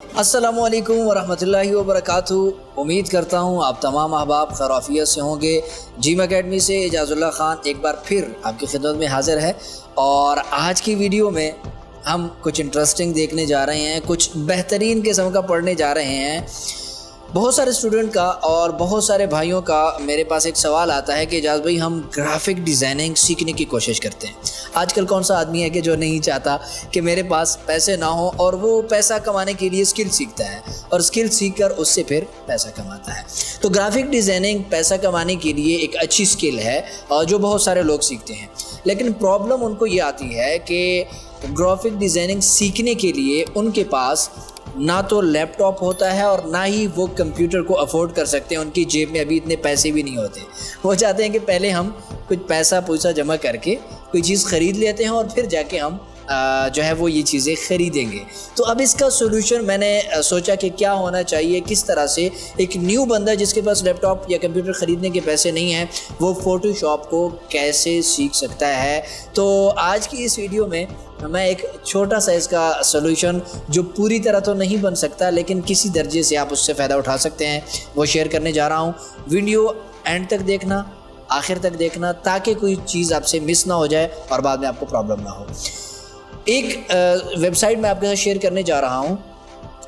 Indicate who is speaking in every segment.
Speaker 1: अस्सलामुअलैकुम वरहमतुल्लाहि वबरकातुहू। उम्मीद करता हूँ आप तमाम अहबाब खैरियत से होंगे। जीम अकेडमी से एजाज़ुल्लाह ख़ान एक बार फिर आपकी खिदमत में हाज़िर है और आज की वीडियो में हम कुछ इंटरेस्टिंग देखने जा रहे हैं, कुछ बेहतरीन किस्म का पढ़ने जा रहे हैं। बहुत सारे स्टूडेंट का और बहुत सारे भाइयों का मेरे पास एक सवाल आता है कि एजाज़ भाई हम ग्राफिक डिज़ाइनिंग सीखने की कोशिश करते हैं। आजकल कौन सा आदमी है कि जो नहीं चाहता कि मेरे पास पैसे ना हो, और वो पैसा कमाने के लिए स्किल सीखता है और स्किल सीखकर उससे फिर पैसा कमाता है। तो ग्राफिक डिज़ाइनिंग पैसा कमाने के लिए एक अच्छी स्किल है और जो बहुत सारे लोग सीखते हैं, लेकिन प्रॉब्लम उनको ये आती है कि ग्राफिक डिज़ाइनिंग सीखने के लिए उनके पास ना तो लैपटॉप होता है और ना ही वो कंप्यूटर को अफोर्ड कर सकते हैं। उनकी जेब में अभी इतने पैसे भी नहीं होते। वो चाहते हैं कि पहले हम कुछ पैसा जमा करके कोई चीज़ ख़रीद लेते हैं और फिर जाके हम जो है वो ये चीज़ें ख़रीदेंगे। तो अब इसका सोल्यूशन मैंने सोचा कि क्या होना चाहिए, किस तरह से एक न्यू बंदा जिसके पास लैपटॉप या कंप्यूटर ख़रीदने के पैसे नहीं हैं वो फ़ोटोशॉप को कैसे सीख सकता है। तो आज की इस वीडियो में मैं एक छोटा सा इसका सोल्यूशन, जो पूरी तरह तो नहीं बन सकता लेकिन किसी दर्जे से आप उससे फ़ायदा उठा सकते हैं, वो शेयर करने जा रहा हूँ। वीडियो एंड तक देखना, आखिर तक देखना, ताकि कोई चीज़ आपसे मिस ना हो जाए और बाद में आपको प्रॉब्लम ना हो। एक वेबसाइट मैं आपके साथ शेयर करने जा रहा हूँ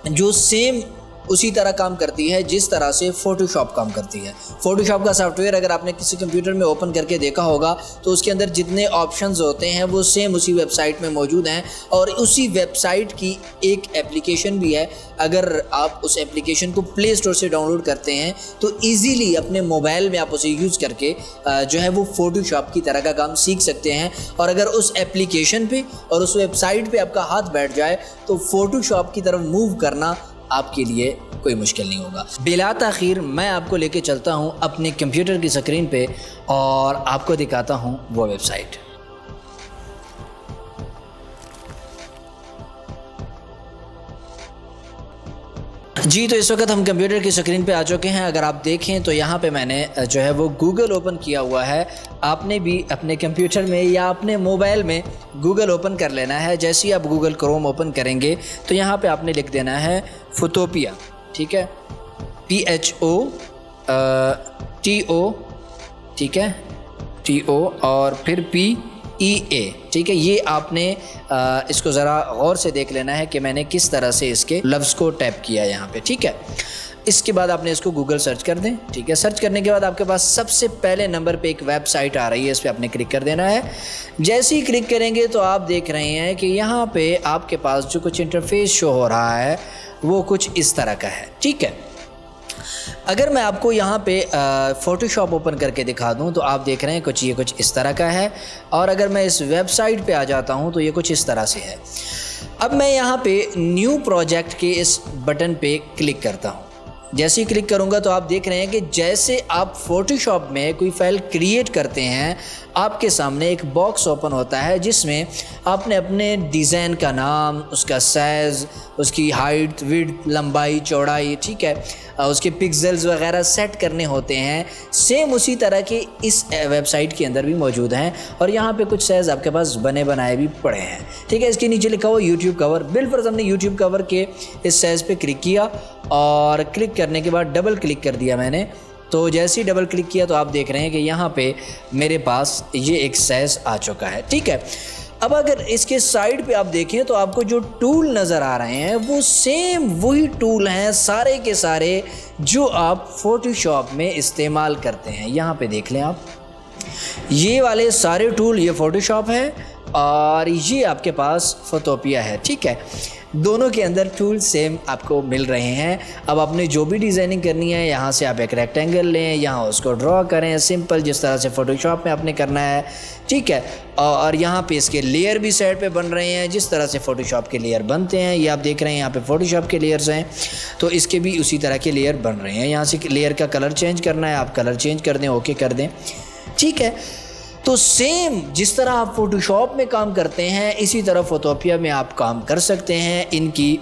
Speaker 1: जो सेम उसी तरह काम करती है जिस तरह से फ़ोटोशॉप काम करती है। फ़ोटोशॉप का सॉफ्टवेयर अगर आपने किसी कंप्यूटर में ओपन करके देखा होगा तो उसके अंदर जितने ऑप्शंस होते हैं वो सेम उसी वेबसाइट में मौजूद हैं, और उसी वेबसाइट की एक एप्लीकेशन भी है। अगर आप उस एप्लीकेशन को प्ले स्टोर से डाउनलोड करते हैं तो ईज़िली अपने मोबाइल में आप उसे यूज़ करके जो है वो फ़ोटोशॉप की तरह का काम सीख सकते हैं। और अगर उस एप्लीकेशन पे और उस वेबसाइट पे आपका हाथ बैठ जाए तो फ़ोटोशॉप की तरफ मूव करना आपके लिए कोई मुश्किल नहीं होगा। बिला ताख़ीर मैं आपको लेके चलता हूँ अपने कंप्यूटर की स्क्रीन पे और आपको दिखाता हूँ वो वेबसाइट। जी, तो इस वक्त हम कंप्यूटर की स्क्रीन पे आ चुके हैं। अगर आप देखें तो यहाँ पे मैंने जो है वो गूगल ओपन किया हुआ है। आपने भी अपने कंप्यूटर में या अपने मोबाइल में गूगल ओपन कर लेना है। जैसे ही आप गूगल क्रोम ओपन करेंगे तो यहाँ पे आपने लिख देना है फोटोपिया, ठीक है, PHOTO, ठीक है, TO और फिर PEA, ठीक है। ये आपने इसको ज़रा गौर से देख लेना है कि मैंने किस तरह से इसके लफ्ज़ को टैप किया यहाँ पे, ठीक है। इसके बाद आपने इसको गूगल सर्च कर दें, ठीक है। सर्च करने के बाद आपके पास सबसे पहले नंबर पे एक वेबसाइट आ रही है, इस पर आपने क्लिक कर देना है। जैसे ही क्लिक करेंगे तो आप देख रहे हैं कि यहाँ पे आपके पास जो कुछ इंटरफेस शो हो रहा है वो कुछ इस तरह का है, ठीक है। अगर मैं आपको यहाँ पे फ़ोटोशॉप ओपन करके दिखा दूँ तो आप देख रहे हैं कुछ ये कुछ इस तरह का है, और अगर मैं इस वेबसाइट पे आ जाता हूँ तो ये कुछ इस तरह से है। अब मैं यहाँ पे न्यू प्रोजेक्ट के इस बटन पे क्लिक करता हूँ। जैसे ही क्लिक करूँगा तो आप देख रहे हैं कि जैसे आप फ़ोटोशॉप में कोई फ़ाइल क्रिएट करते हैं आपके सामने एक बॉक्स ओपन होता है जिसमें आपने अपने डिज़ाइन का नाम, उसका साइज़, उसकी हाइट, विड्थ, लंबाई, चौड़ाई, ठीक है, उसके पिक्सेल्स वगैरह सेट करने होते हैं। सेम उसी तरह के इस वेबसाइट के अंदर भी मौजूद हैं, और यहाँ पे कुछ साइज़ आपके पास बने बनाए भी पड़े हैं, ठीक है। इसके नीचे लिखा हुआ यूट्यूब कवर। बिलफर्ज हमने यूट्यूब कवर के इस साइज़ पे क्लिक किया और क्लिक करने के बाद डबल क्लिक कर दिया मैंने। तो जैसे ही डबल क्लिक किया तो आप देख रहे हैं कि यहाँ पे मेरे पास ये एक साइज़ आ चुका है, ठीक है। अब अगर इसके साइड पे आप देखें तो आपको जो टूल नज़र आ रहे हैं वो सेम वही टूल हैं सारे के सारे जो आप फ़ोटोशॉप में इस्तेमाल करते हैं। यहाँ पे देख लें आप, ये वाले सारे टूल, ये फ़ोटोशॉप है और ये आपके पास फोटोपिया है, ठीक है। दोनों के अंदर टूल सेम आपको मिल रहे हैं। अब आपने जो भी डिज़ाइनिंग करनी है, यहाँ से आप एक रेक्टेंगल लें, यहाँ उसको ड्रॉ करें सिंपल जिस तरह से फ़ोटोशॉप में आपने करना है, ठीक है। और यहाँ पे इसके लेयर भी साइड पे बन रहे हैं जिस तरह से फ़ोटोशॉप के लेयर बनते हैं। ये आप देख रहे हैं यहाँ पे फ़ोटोशॉप के लेयर्स हैं, तो इसके भी उसी तरह के लेयर बन रहे हैं। यहाँ से लेयर का कलर चेंज करना है, आप कलर चेंज कर दें, ओके कर दें, ठीक है। तो सेम जिस तरह आप फ़ोटोशॉप में काम करते हैं इसी तरह फोटोपिया में आप काम कर सकते हैं। इनकी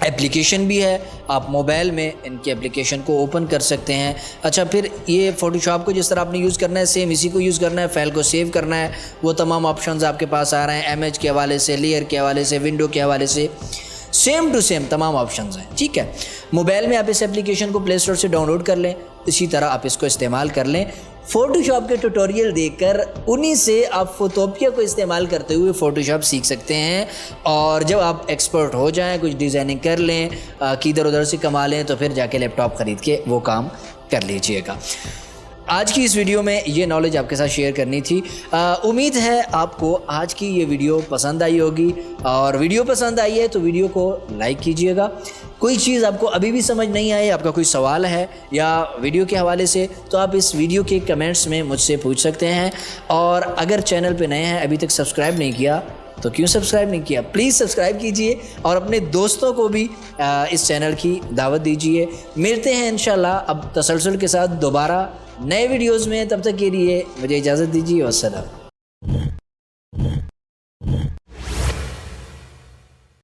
Speaker 1: एप्लीकेशन भी है, आप मोबाइल में इनकी एप्लीकेशन को ओपन कर सकते हैं। अच्छा, फिर ये फ़ोटोशॉप को जिस तरह आपने यूज़ करना है सेम इसी को यूज़ करना है। फ़ाइल को सेव करना है, वो तमाम ऑप्शंस आपके पास आ रहे हैं, इमेज के हवाले से, लेयर के हवाले से, विंडो के हवाले से। सेम टू सेम तमाम ऑप्शंस हैं, ठीक है। मोबाइल में आप इस एप्लीकेशन को प्ले स्टोर से डाउनलोड कर लें, इसी तरह आप इसको इस्तेमाल कर लें। फ़ोटोशॉप के ट्यूटोरियल देखकर उन्हीं से आप फोटोपिया को इस्तेमाल करते हुए फ़ोटोशॉप सीख सकते हैं। और जब आप एक्सपर्ट हो जाएं, कुछ डिज़ाइनिंग कर लें, किधर उधर से कमा लें, तो फिर जाके लैपटॉप ख़रीद के वो काम कर लीजिएगा। आज की इस वीडियो में ये नॉलेज आपके साथ शेयर करनी थी। उम्मीद है आपको आज की ये वीडियो पसंद आई होगी, और वीडियो पसंद आई है तो वीडियो को लाइक कीजिएगा। कोई चीज़ आपको अभी भी समझ नहीं आई, आपका कोई सवाल है या वीडियो के हवाले से, तो आप इस वीडियो के कमेंट्स में मुझसे पूछ सकते हैं। और अगर चैनल पे नए हैं, अभी तक सब्सक्राइब नहीं किया, तो क्यों सब्सक्राइब नहीं किया, प्लीज़ सब्सक्राइब कीजिए और अपने दोस्तों को भी इस चैनल की दावत दीजिए। मिलते हैं इंशाल्लाह अब तसलसल के साथ दोबारा नए वीडियोज़ में। तब तक के लिए मुझे इजाज़त दीजिए। वस्सलाम।